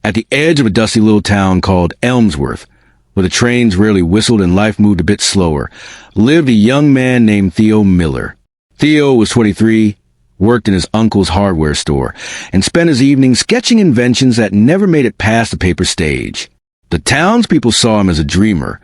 At the edge of a dusty little town called Elmsworth, where the trains rarely whistled and life moved a bit slower, lived a young man named Theo Miller. Theo was 23, worked in his uncle's hardware store, and spent his evenings sketching inventions that never made it past the paper stage. The townspeople saw him as a dreamer,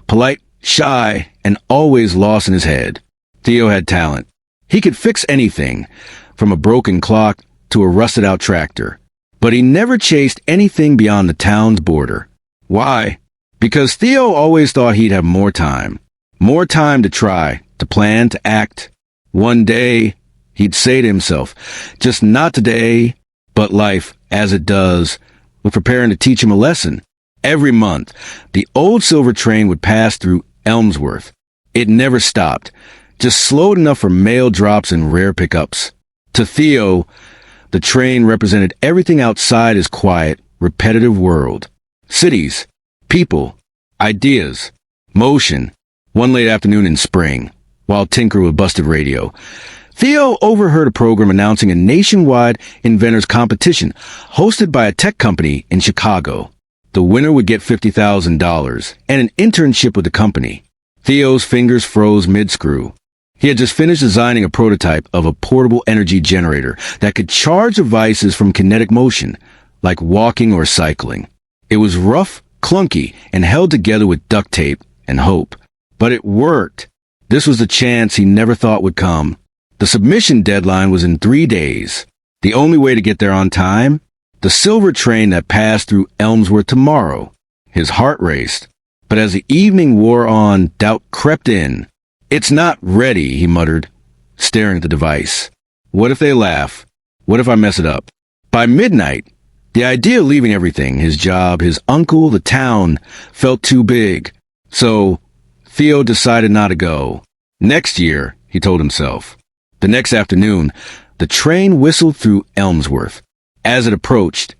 polite, shy, and always lost in his head. Theo had talent. He could fix anything, from a broken clock to a rusted-out tractor. But he never chased anything beyond the town's border. Why? Because Theo always thought he'd have more time. More time to try, to plan, to act. One day, he'd say to himself, just not today, but life, as it does, was preparing to teach him a lesson. Every month, the old silver train would pass through Elmsworth. It never stopped, just slowed enough for mail drops and rare pickups. To Theo, the train represented everything outside his quiet, repetitive world. Cities, people, ideas, motion. One late afternoon in spring, while tinkering with busted radio, Theo overheard a program announcing a nationwide inventors competition hosted by a tech company in Chicago. The winner would get $50,000 and an internship with the company. Theo's fingers froze mid-screw. He had just finished designing a prototype of a portable energy generator that could charge devices from kinetic motion, like walking or cycling. It was rough, clunky, and held together with duct tape and hope. But it worked. This was the chance he never thought would come. The submission deadline was in 3 days. The only way to get there on time? The silver train that passed through Elmsworth tomorrow. His heart raced. But as the evening wore on, doubt crept in. It's not ready, he muttered, staring at the device. What if they laugh? What if I mess it up? By midnight, the idea of leaving everything, his job, his uncle, the town, felt too big. So, Theo decided not to go. Next year, he told himself. The next afternoon, the train whistled through Elmsworth. As it approached,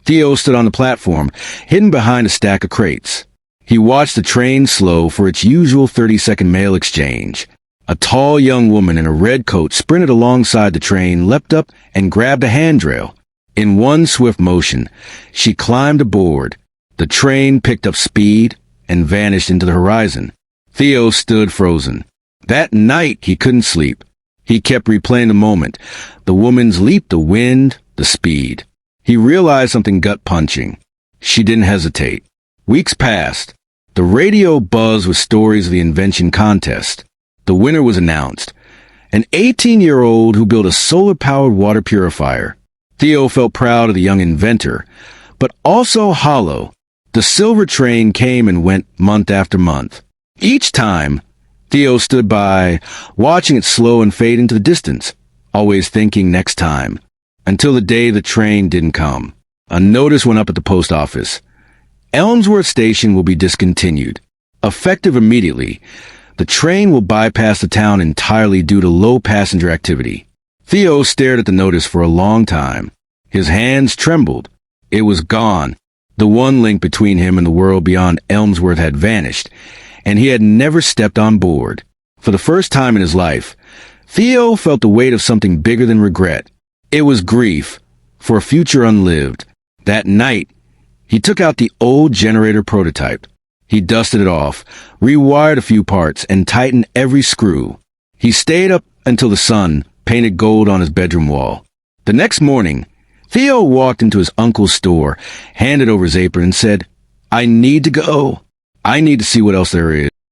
Theo stood on the platform, hidden behind a stack of crates. He watched the train slow for its usual 30-second mail exchange. A tall young woman in a red coat sprinted alongside the train, leapt up, and grabbed a handrail. In one swift motion, she climbed aboard. The train picked up speed and vanished into the horizon. Theo stood frozen. That night, he couldn't sleep. He kept replaying the moment. The woman's leap, the wind, the speed. He realized something gut-punching. She didn't hesitate. Weeks passed. The radio buzzed with stories of the invention contest. The winner was announced. An 18-year-old who built a solar-powered water purifier. Theo felt proud of the young inventor, but also hollow. The silver train came and went month after month. Each time, Theo stood by, watching it slow and fade into the distance, always thinking next time, until the day the train didn't come. A notice went up at the post office. Elmsworth Station will be discontinued. Effective immediately, the train will bypass the town entirely due to low passenger activity. Theo stared at the notice for a long time. His hands trembled. It was gone. The one link between him and the world beyond Elmsworth had vanished, and he had never stepped on board. For the first time in his life, Theo felt the weight of something bigger than regret. It was grief for a future unlived. That night, he took out the old generator prototype. He dusted it off, rewired a few parts, and tightened every screw. He stayed up until the sun painted gold on his bedroom wall. The next morning, Theo walked into his uncle's store, handed over his apron, and said, "I need to go. I need to see what else there is."